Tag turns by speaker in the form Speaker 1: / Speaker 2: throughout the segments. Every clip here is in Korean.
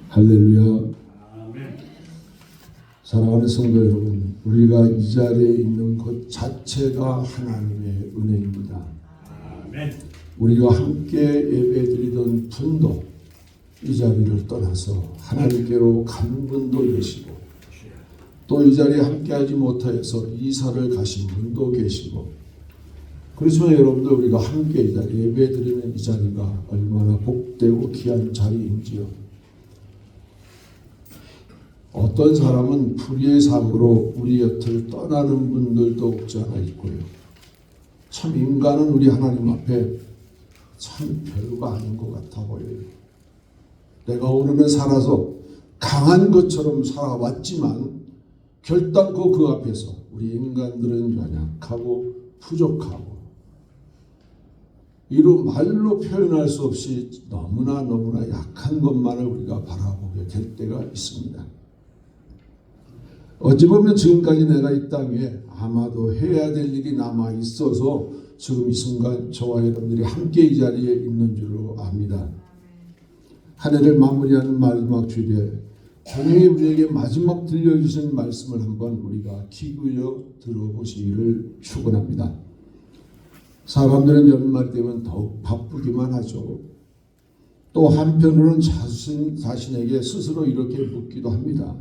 Speaker 1: 할렐루야. 사랑하는 성도 여러분, 우리가 이 자리에 있는 것 자체가 하나님의 은혜입니다. 우리와 함께 예배드리던 분도 이 자리를 떠나서 하나님께로 간 분도 계시고, 또 이 자리에 함께하지 못하여서 이사를 가신 분도 계시고, 그렇지만 여러분들, 우리가 함께 이 자리에 예배드리는 이 자리가 얼마나 복되고 귀한 자리인지요. 어떤 사람은 불의의 삶으로 우리 곁을 떠나는 분들도 없지 않아 있고요. 참 인간은 우리 하나님 앞에 참 별거 아닌 것 같아 보여요. 내가 오늘은 살아서 강한 것처럼 살아왔지만 결단코 그 앞에서 우리 인간들은 연약하고 부족하고 이루 말로 표현할 수 없이 너무나 약한 것만을 우리가 바라보게 될 때가 있습니다. 어찌 보면 지금까지 내가 이 땅에 아마도 해야 될 일이 남아 있어서 지금 이 순간 저와 여러분들이 함께 이 자리에 있는 줄로 압니다. 한 해를 마무리하는 마지막 주일에 하나님이 우리에게 마지막 들려주신 말씀을 한번 우리가 귀 기울여 들어보시기를 축원합니다. 사람들은 연말 되면 더욱 바쁘기만 하죠. 또 한편으로는 자신에게 스스로 이렇게 묻기도 합니다.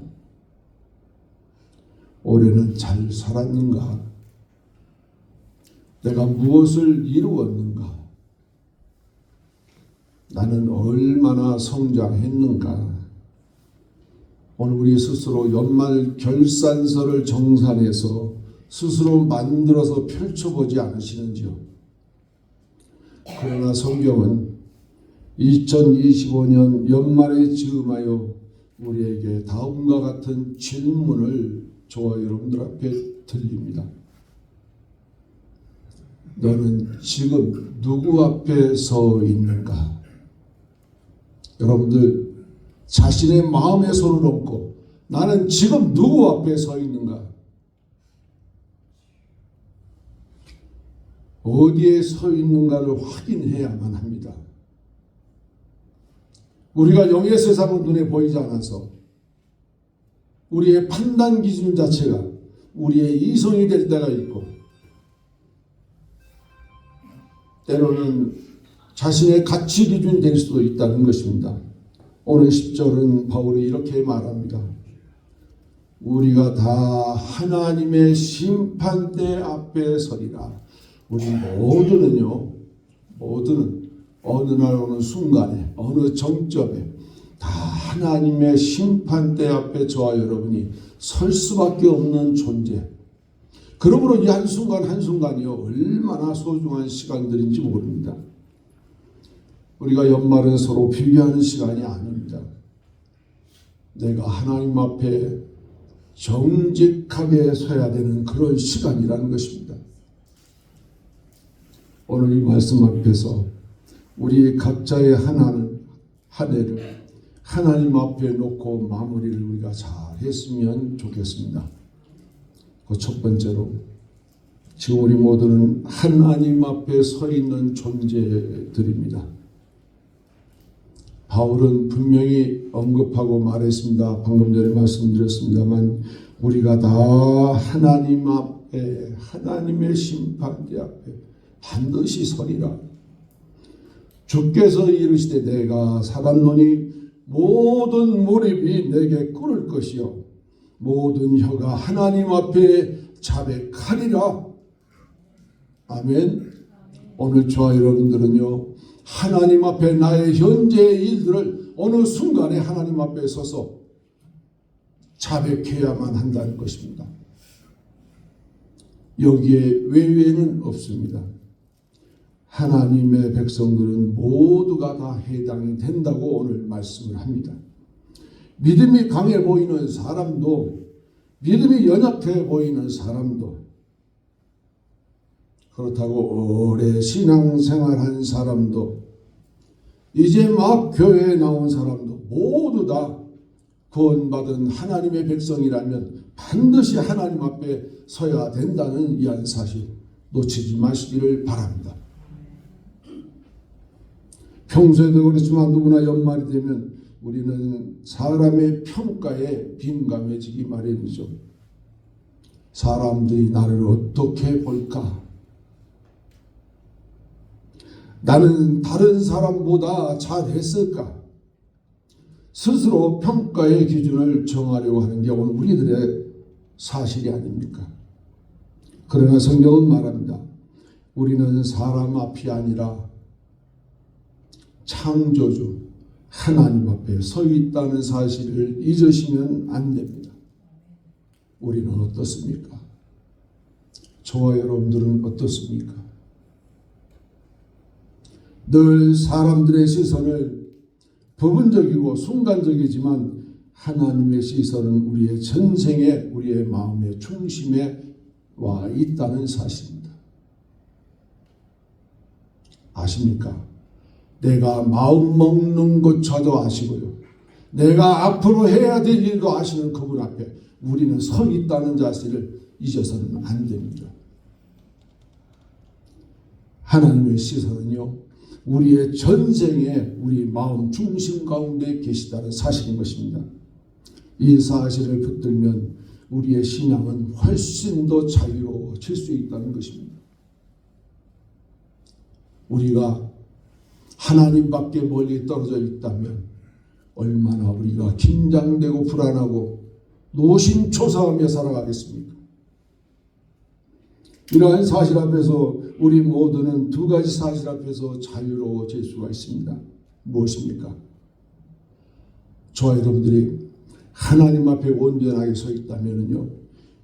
Speaker 1: 올해는 잘 살았는가? 내가 무엇을 이루었는가? 나는 얼마나 성장했는가? 오늘 우리 스스로 연말 결산서를 정산해서 스스로 만들어서 펼쳐보지 않으시는지요? 그러나 성경은 2025년 연말에 즈음하여 우리에게 다음과 같은 질문을 저와 여러분들 앞에 들립니다. 너는 지금 누구 앞에 서 있는가? 여러분들 자신의 마음에 손을 얹고 나는 지금 누구 앞에 서 있는가? 어디에 서 있는가를 확인해야만 합니다. 우리가 영의 세상은 눈에 보이지 않아서 우리의 판단 기준 자체가 우리의 이성이 될 때가 있고, 때로는 자신의 가치 기준이 될 수도 있다는 것입니다. 오늘 10절은 바울이 이렇게 말합니다. 우리가 다 하나님의 심판대 앞에 서리라. 우리 모두는 어느 날 어느 순간에 어느 정점에 다 하나님의 심판대 앞에 저와 여러분이 설 수밖에 없는 존재. 그러므로 이 한순간 한순간이요 얼마나 소중한 시간들인지 모릅니다. 우리가 연말은 서로 비교하는 시간이 아닙니다. 내가 하나님 앞에 정직하게 서야 되는 그런 시간이라는 것입니다. 오늘 이 말씀 앞에서 우리 각자의 한 해를 하나님 앞에 놓고 마무리를 우리가 잘 했으면 좋겠습니다. 그 첫 번째로, 지금 우리 모두는 하나님 앞에 서 있는 존재들입니다. 바울은 분명히 언급하고 말했습니다. 방금 전에 말씀드렸습니다만 우리가 다 하나님 앞에, 하나님의 심판대 앞에 반드시 서리라. 주께서 이르시되 내가 살았노니 모든 무릎이 내게 꿇을 것이요 모든 혀가 하나님 앞에 자백하리라. 아멘. 오늘 저와 여러분들은요 하나님 앞에 나의 현재의 일들을 어느 순간에 하나님 앞에 서서 자백해야만 한다는 것입니다. 여기에 외외는 없습니다. 하나님의 백성들은 모두가 다 해당이 된다고 오늘 말씀을 합니다. 믿음이 강해 보이는 사람도, 믿음이 연약해 보이는 사람도, 그렇다고 오래 신앙생활한 사람도, 이제 막 교회에 나온 사람도 모두 다 구원받은 하나님의 백성이라면 반드시 하나님 앞에 서야 된다는 이 한 사실 놓치지 마시기를 바랍니다. 평소에도 그렇지만 누구나 연말이 되면 우리는 사람의 평가에 민감해지기 마련이죠. 사람들이 나를 어떻게 볼까? 나는 다른 사람보다 잘했을까? 스스로 평가의 기준을 정하려고 하는 게 오늘 우리들의 사실이 아닙니까? 그러나 성경은 말합니다. 우리는 사람 앞이 아니라 창조주 하나님 앞에 서 있다는 사실을 잊으시면 안 됩니다. 우리는 어떻습니까? 저와 여러분들은 어떻습니까? 늘 사람들의 시선을 부분적이고 순간적이지만 하나님의 시선은 우리의 전생에 우리의 마음의 중심에 와 있다는 사실입니다. 아십니까? 내가 마음 먹는 것조차도 아시고요. 내가 앞으로 해야 될 일도 아시는 그분 앞에 우리는 서 있다는 사실을 잊어서는 안 됩니다. 하나님의 시선은요. 우리의 전생에 우리 마음 중심 가운데 계시다는 사실인 것입니다. 이 사실을 붙들면 우리의 신앙은 훨씬 더 자유로워질 수 있다는 것입니다. 우리가 하나님 밖에 멀리 떨어져 있다면 얼마나 우리가 긴장되고 불안하고 노심초사하며 살아가겠습니까? 이러한 사실 앞에서 우리 모두는 두 가지 사실 앞에서 자유로워질 수가 있습니다. 무엇입니까? 저와 여러분들이 하나님 앞에 온전하게 서 있다면요,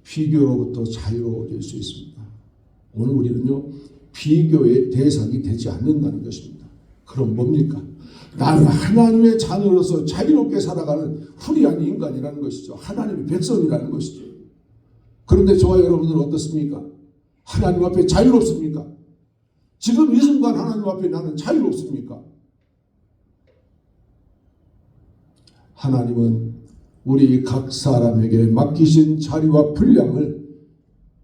Speaker 1: 비교로부터 자유로워질 수 있습니다. 오늘 우리는요, 비교의 대상이 되지 않는다는 것입니다. 그럼 뭡니까? 나는 하나님의 자녀로서 자유롭게 살아가는 후리한 인간이라는 것이죠. 하나님의 백성이라는 것이죠. 그런데 저와 여러분들은 어떻습니까? 하나님 앞에 자유롭습니까? 지금 이 순간 하나님 앞에 나는 자유롭습니까? 하나님은 우리 각 사람에게 맡기신 자리와 분량을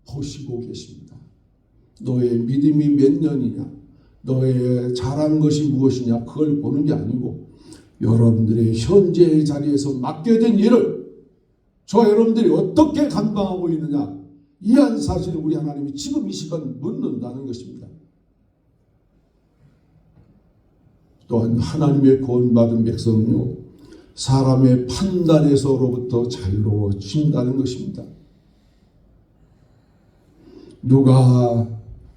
Speaker 1: 보시고 계십니다. 너의 믿음이 몇 년이냐, 너의 잘한 것이 무엇이냐, 그걸 보는 게 아니고 여러분들의 현재의 자리에서 맡게 된 일을 저와 여러분들이 어떻게 감당하고 있느냐, 이한 사실을 우리 하나님이 지금 이 시간 묻는다는 것입니다. 또한 하나님의 구원받은 백성은요, 사람의 판단에서로부터 자유로워진다는 것입니다. 누가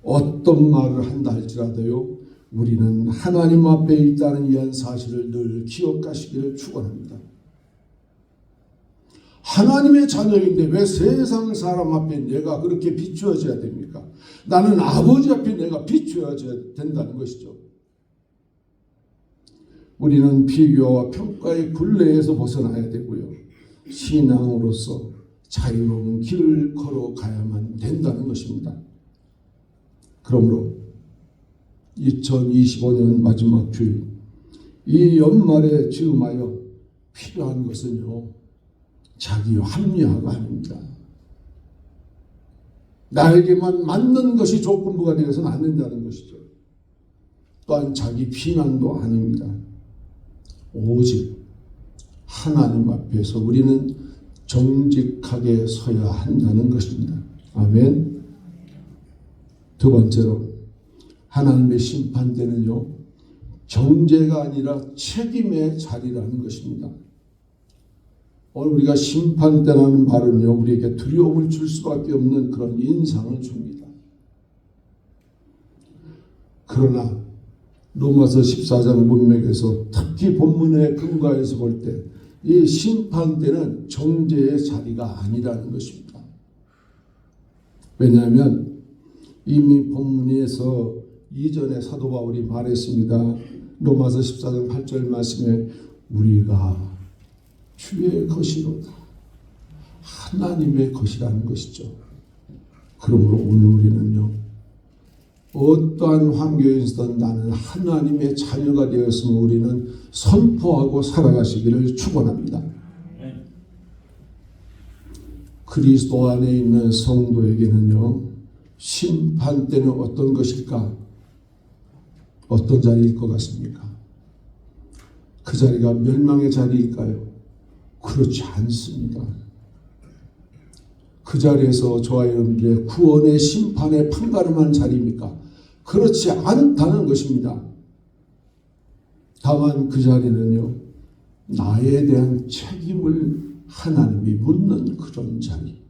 Speaker 1: 어떤 말을 한다 할지라도요, 우리는 하나님 앞에 있다는 이한 사실을 늘 기억하시기를 축원합니다. 하나님의 자녀인데 왜 세상 사람 앞에 내가 그렇게 비추어져야 됩니까? 나는 아버지 앞에 내가 비추어져야 된다는 것이죠. 우리는 비교와 평가의 굴레에서 벗어나야 되고요. 신앙으로서 자유로운 길을 걸어가야만 된다는 것입니다. 그러므로 2025년 마지막 주일, 이 연말에 즈음하여 필요한 것은요, 자기 합리화가 아닙니다. 나에게만 맞는 것이 조건부가 되어서는 안 된다는 것이죠. 또한 자기 비난도 아닙니다. 오직 하나님 앞에서 우리는 정직하게 서야 한다는 것입니다. 아멘. 두 번째로 하나님의 심판대는요, 정죄가 아니라 책임의 자리라는 것입니다. 오늘 우리가 심판대라는 말은요, 우리에게 두려움을 줄 수밖에 없는 그런 인상을 줍니다. 그러나 로마서 14장 문맥에서 특히 본문의 근거에서 볼 때 이 심판대는 정죄의 자리가 아니라는 것입니다. 왜냐하면 이미 본문에서 이전에 사도 바울이 말했습니다. 로마서 14장 8절 말씀에 우리가 주의 것이로다. 하나님의 것이라는 것이죠. 그러므로 오늘 우리는요, 어떠한 환경에서든 나는 하나님의 자녀가 되었으면 우리는 선포하고 살아가시기를 축원합니다. 그리스도 안에 있는 성도에게는요, 심판대는 어떤 것일까? 어떤 자리일 것 같습니까? 그 자리가 멸망의 자리일까요? 그렇지 않습니다. 그 자리에서 저와 여러분들의 구원의 심판의 판가름한 자리입니까? 그렇지 않다는 것입니다. 다만 그 자리는요, 나에 대한 책임을 하나님이 묻는 그런 자리.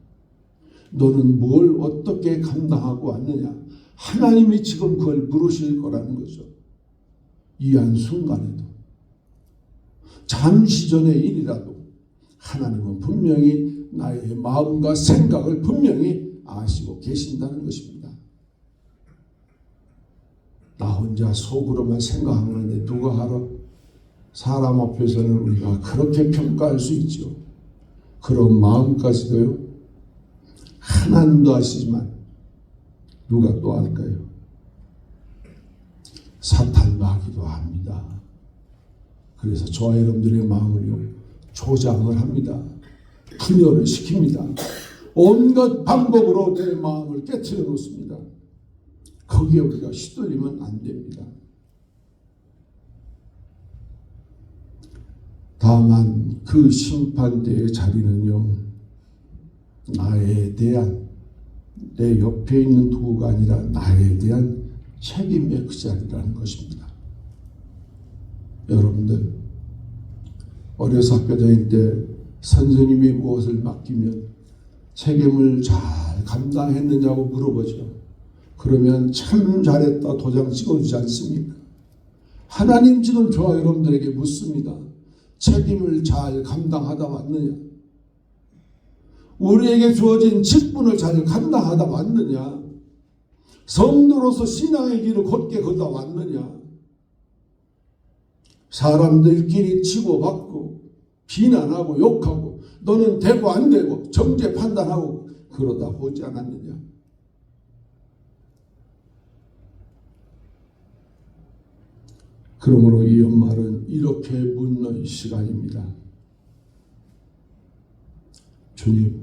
Speaker 1: 너는 뭘 어떻게 감당하고 왔느냐? 하나님이 지금 그걸 물으실 거라는 거죠. 이 한순간에도. 잠시 전의 일이라도 하나님은 분명히 나의 마음과 생각을 분명히 아시고 계신다는 것입니다. 나 혼자 속으로만 생각하는데 누가 알아? 사람 앞에서는 우리가 그렇게 평가할 수 있죠. 그런 마음까지도요. 하나님도 아시지만 누가 또 알까요? 사탄 마귀도 압니다. 그래서 저와 여러분들의 마음을요, 조장을 합니다. 분열을 시킵니다. 온갖 방법으로 내 마음을 깨트려 놓습니다. 거기에 우리가 휘둘리면 안 됩니다. 다만 그 심판대의 자리는요, 나에 대한, 내 옆에 있는 도구가 아니라 나에 대한 책임의 그 자리라는 것입니다. 여러분들, 어려서 학교 다닐 때 선생님이 무엇을 맡기면 책임을 잘 감당했느냐고 물어보죠. 그러면 참 잘했다 도장 찍어주지 않습니까? 하나님 지금 저와 여러분들에게 묻습니다. 책임을 잘 감당하다 왔느냐? 우리에게 주어진 직분을 잘 감당하다 왔느냐? 성도로서 신앙의 길을 곧게 걷다 왔느냐? 사람들끼리 치고받고 비난하고 욕하고 너는 되고 안 되고 정죄 판단하고 그러다 보지 않았느냐? 그러므로 이 연말은 이렇게 묻는 시간입니다. 주님,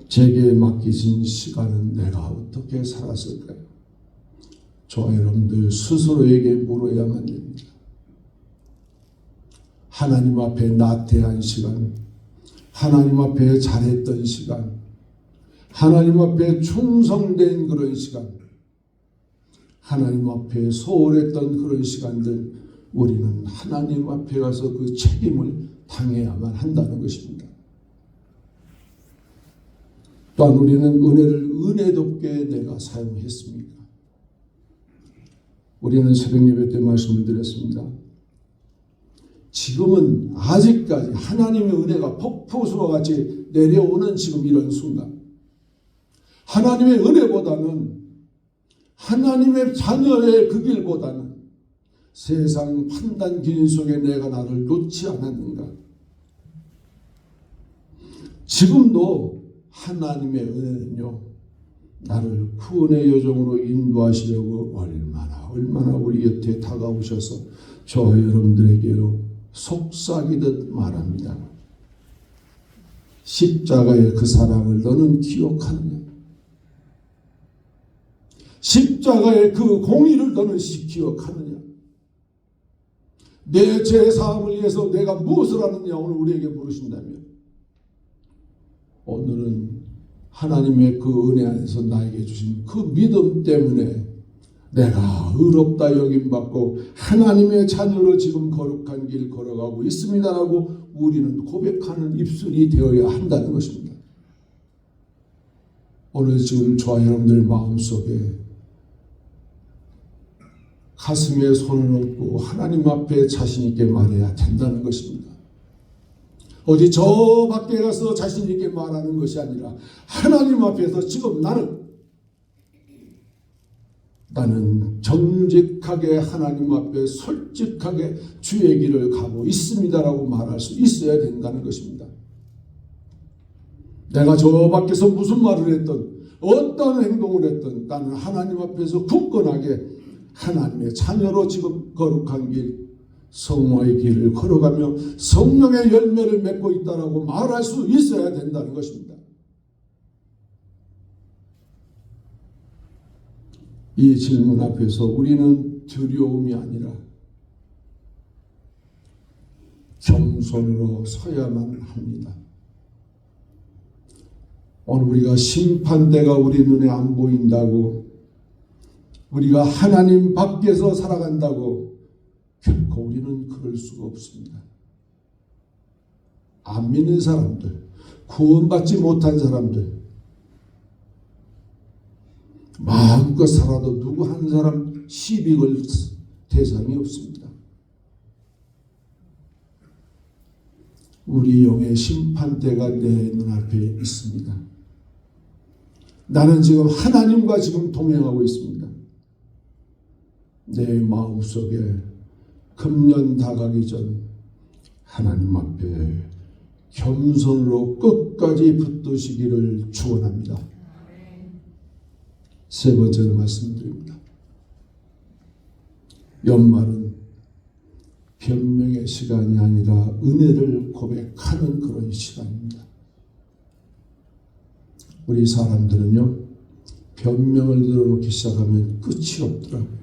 Speaker 1: 제게 맡기신 시간은 내가 어떻게 살았을까요? 저와 여러분들 스스로에게 물어야만 됩니다. 하나님 앞에 나태한 시간, 하나님 앞에 잘했던 시간, 하나님 앞에 충성된 그런 시간, 하나님 앞에 소홀했던 그런 시간들, 우리는 하나님 앞에 가서 그 책임을 당해야만 한다는 것입니다. 또한 우리는 은혜를 은혜롭게 내가 사용했습니까? 우리는 새벽 예배 때 말씀을 드렸습니다. 지금은 아직까지 하나님의 은혜가 폭포수와 같이 내려오는 지금 이런 순간, 하나님의 은혜보다는, 하나님의 자녀의 그 길보다는 세상 판단 기준 속에 내가 나를 놓지 않았는가? 지금도 하나님의 은혜는요, 나를 구원의 여정으로 인도하시려고 얼마나 우리 곁에 다가오셔서 저와 여러분들에게요, 속삭이듯 말합니다. 십자가의 그 사랑을 너는 기억하느냐? 십자가의 그 공의를 너는 기억하느냐? 내 죄사함을 위해서 내가 무엇을 하느냐 오늘 우리에게 물으신다면, 오늘은 하나님의 그 은혜 안에서 나에게 주신 그 믿음 때문에 내가 의롭다 여김받고 하나님의 자녀로 지금 거룩한 길 걸어가고 있습니다라고 우리는 고백하는 입술이 되어야 한다는 것입니다. 오늘 지금 저와 여러분들 마음속에 가슴에 손을 얹고 하나님 앞에 자신 있게 말해야 된다는 것입니다. 어디 저 밖에 가서 자신 있게 말하는 것이 아니라 하나님 앞에서 지금 나는 정직하게 하나님 앞에 솔직하게 주의 길을 가고 있습니다라고 말할 수 있어야 된다는 것입니다. 내가 저 밖에서 무슨 말을 했든 어떤 행동을 했든 나는 하나님 앞에서 굳건하게 하나님의 자녀로 지금 거룩한 길, 성화의 길을 걸어가며 성령의 열매를 맺고 있다라고 말할 수 있어야 된다는 것입니다. 이 질문 앞에서 우리는 두려움이 아니라 겸손으로 서야만 합니다. 오늘 우리가 심판대가 우리 눈에 안 보인다고, 우리가 하나님 밖에서 살아간다고 결코 우리는 그럴 수가 없습니다. 안 믿는 사람들, 구원받지 못한 사람들, 마음껏 살아도 누구 한 사람 시비 걸 대상이 없습니다. 우리 영의 심판대가 내 눈앞에 있습니다. 나는 지금 하나님과 지금 동행하고 있습니다. 내 마음속에 금년 다가기 전 하나님 앞에 겸손으로 끝까지 붙드시기를 축원합니다. 세 번째로 말씀드립니다. 연말은 변명의 시간이 아니라 은혜를 고백하는 그런 시간입니다. 우리 사람들은요, 변명을 들어놓기 시작하면 끝이 없더라고요.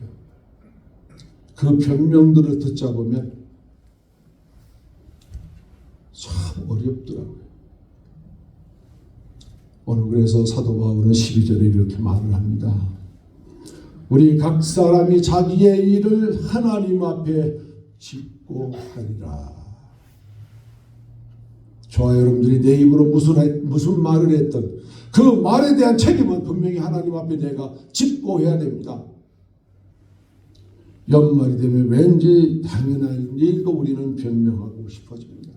Speaker 1: 그 변명들을 듣자 보면 참 어렵더라고요. 오늘 그래서 사도 바울은 12절에 이렇게 말을 합니다. 우리 각 사람이 자기의 일을 하나님 앞에 짓고 하리라. 저와 여러분들이 내 입으로 무슨 말을 했던 그 말에 대한 책임은 분명히 하나님 앞에 내가 짚고 해야 됩니다. 연말이 되면 왠지 당연한 일도 우리는 변명하고 싶어집니다.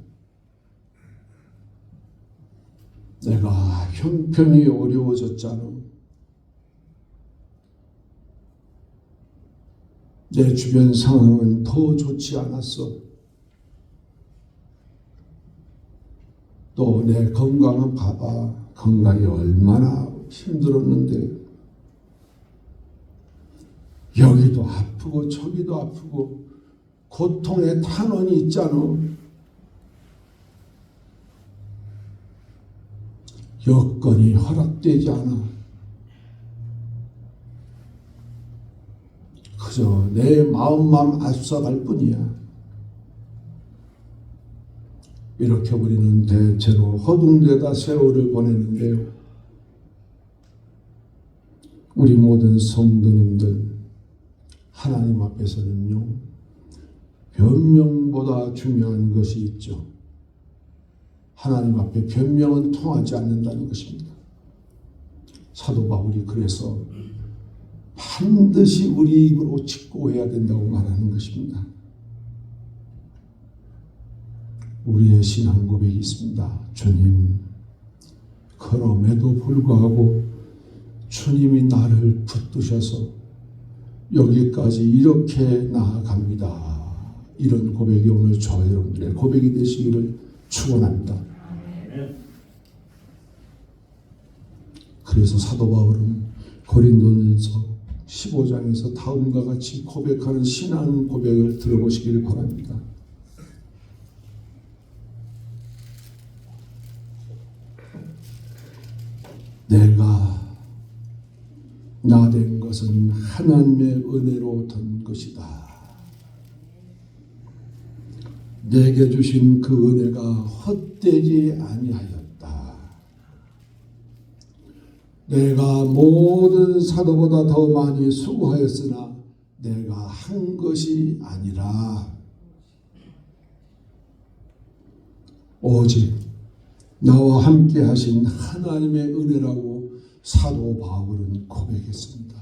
Speaker 1: 내가 형편이 어려워졌잖아. 내 주변 상황은 더 좋지 않았어. 또 내 건강은 봐봐. 건강이 얼마나 힘들었는데 여기도 아프고 저기도 아프고 고통의 탄원이 있잖아. 여건이 허락되지 않아. 그저 내 마음만 앞서갈 뿐이야. 이렇게 우리는 대체로 허둥대다 세월을 보내는데요. 우리 모든 성도님들, 하나님 앞에서는요, 변명보다 중요한 것이 있죠. 하나님 앞에 변명은 통하지 않는다는 것입니다. 사도 바울이 그래서 반드시 우리 입으로 직고해야 된다고 말하는 것입니다. 우리의 신앙 고백이 있습니다. 주님, 그럼에도 불구하고 주님이 나를 붙드셔서 여기까지 이렇게 나아갑니다. 이런 고백이 오늘 저와 여러분들의 고백이 되시기를 축원합니다. 그래서 사도 바울은 고린도전서 15장에서 다음과 같이 고백하는 신앙 고백을 들어보시기를 바랍니다. 내가 나 된 것은 하나님의 은혜로 된 것이다. 내게 주신 그 은혜가 헛되지 아니하였다. 내가 모든 사도보다 더 많이 수고하였으나 내가 한 것이 아니라 오직 나와 함께 하신 하나님의 은혜라고 사도 바울은 고백했습니다.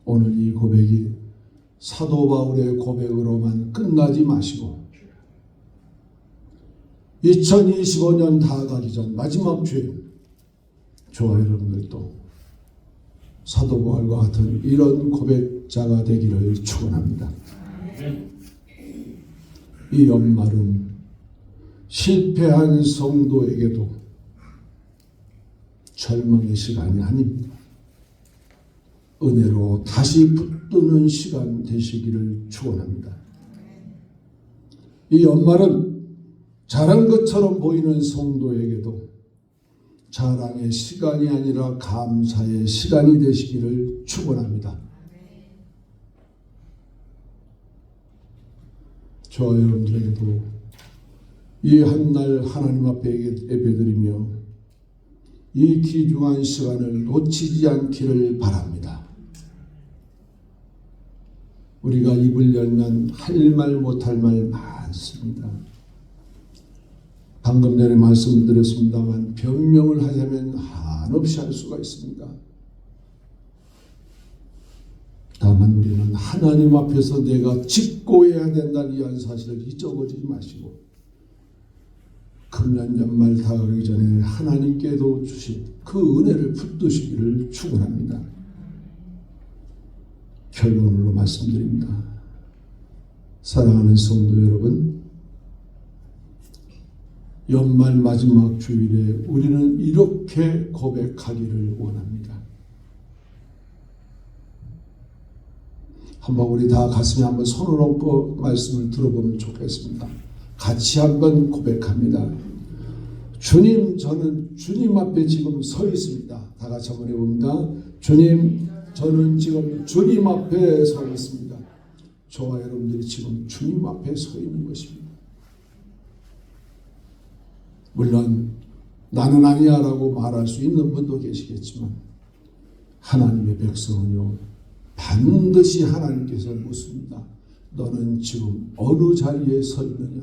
Speaker 1: 오늘 이 고백이 사도 바울의 고백으로만 끝나지 마시고 2025년 다 가기 전 마지막 주에 저와 여러분들도 사도 바울과 같은 이런 고백자가 되기를 축원합니다. 이 연말은 실패한 성도에게도 절망의 시간이 아닙니다. 은혜로 다시 붙드는 시간 되시기를 축원합니다. 이 연말은 잘한 것처럼 보이는 성도에게도 자랑의 시간이 아니라 감사의 시간이 되시기를 축원합니다. 저와 여러분들에게도 이 한날 하나님 앞에 예배드리며 이 귀중한 시간을 놓치지 않기를 바랍니다. 우리가 입을 열면 할 말 못할 말 많습니다. 방금 전에 말씀드렸습니다만 변명을 하자면 한없이 할 수가 있습니다. 다만 우리는 하나님 앞에서 내가 직고해야 된다는 이 사실을 잊어버리지 마시고 금년 연말 다가가기 전에 하나님께도 주신 그 은혜를 붙드시기를 축원합니다. 결론으로 말씀드립니다. 사랑하는 성도 여러분, 연말 마지막 주일에 우리는 이렇게 고백하기를 원합니다. 한번 우리 다 가슴에 한번 손을 얹고 말씀을 들어보면 좋겠습니다. 같이 한번 고백합니다. 주님, 저는 주님 앞에 지금 서 있습니다. 다 같이 한번 해봅니다. 주님, 저는 지금 주님 앞에 서 있습니다. 저와 여러분들이 지금 주님 앞에 서 있는 것입니다. 물론 나는 아니야 라고 말할 수 있는 분도 계시겠지만 하나님의 백성은요, 반드시 하나님께서 묻습니다. 너는 지금 어느 자리에 서 있느냐?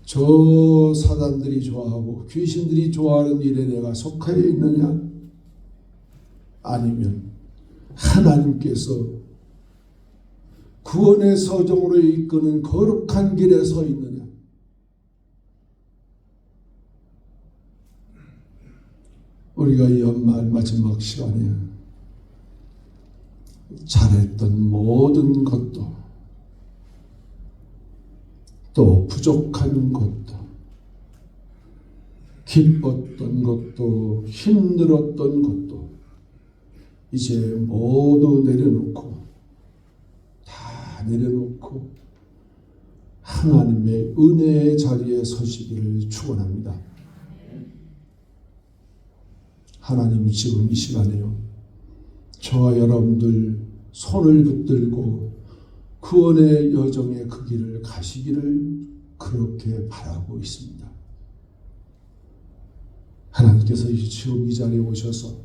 Speaker 1: 저 사단들이 좋아하고 귀신들이 좋아하는 일에 내가 속하여 있느냐? 아니면 하나님께서 구원의 서정으로 이끄는 거룩한 길에 서 있느냐? 우리가 이 연말 마지막 시간에 잘했던 모든 것도 또 부족한 것도 기뻤던 것도 힘들었던 것도 이제 모두 내려놓고 다 내려놓고 하나님의 은혜의 자리에 서시기를 축원합니다. 하나님 지금 이 시간에요, 저와 여러분들 손을 붙들고 구원의 여정의 그 길을 가시기를 그렇게 바라고 있습니다. 하나님께서 지금 이 자리에 오셔서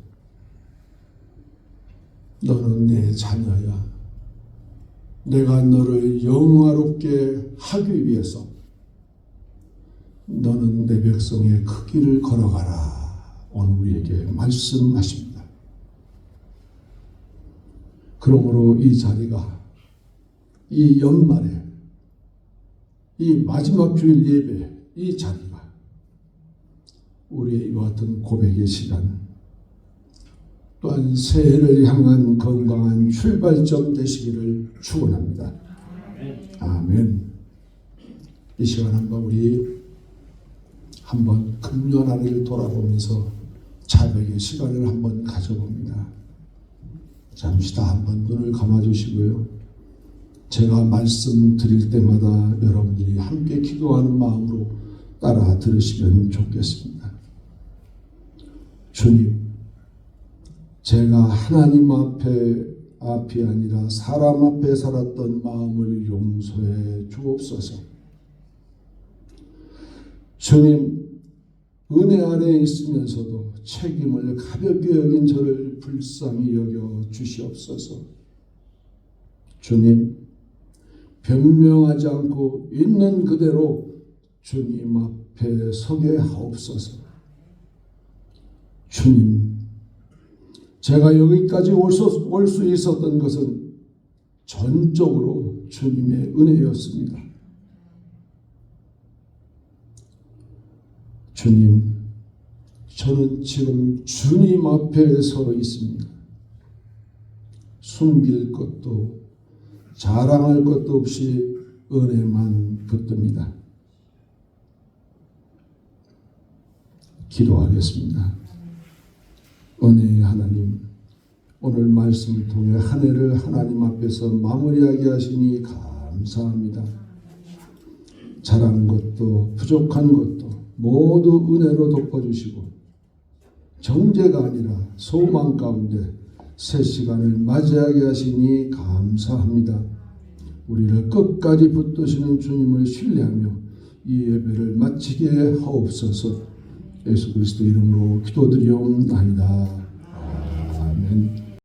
Speaker 1: 너는 내 자녀야, 내가 너를 영화롭게 하기 위해서 너는 내 백성의 그 길을 걸어가라, 오늘 우리에게 말씀하십니다. 그러므로 이 자리가 이 연말에 이 마지막 주일 예배 이 자리가 우리의 이와 같은 고백의 시간, 또한 새해를 향한 건강한 출발점 되시기를 축원합니다. 아멘. 이 시간 한번 우리 한번 금년 한 해를 돌아보면서 자백의 시간을 한번 가져봅니다. 잠시 다 한번 눈을 감아주시고요. 제가 말씀드릴 때마다 여러분들이 함께 기도하는 마음으로 따라 들으시면 좋겠습니다. 주님, 제가 하나님 앞이 아니라 사람 앞에 살았던 마음을 용서해 주옵소서. 주님, 은혜 안에 있으면서도 책임을 가볍게 여긴 저를 불쌍히 여겨 주시옵소서. 주님, 변명하지 않고 있는 그대로 주님 앞에 서게 하옵소서. 주님, 제가 여기까지 올 수 있었던 것은 전적으로 주님의 은혜였습니다. 주님, 저는 지금 주님 앞에 서 있습니다. 숨길 것도 자랑할 것도 없이 은혜만 붙듭니다. 기도하겠습니다. 은혜의 하나님, 오늘 말씀을 통해 한 해를 하나님 앞에서 마무리하게 하시니 감사합니다. 잘한 것도 부족한 것도 모두 은혜로 덮어주시고 정죄가 아니라 소망 가운데 새 시간을 맞이하게 하시니 감사합니다. 우리를 끝까지 붙드시는 주님을 신뢰하며 이 예배를 마치게 하옵소서. 예수 그리스도 이름으로 기도드리옵나이다. 아멘.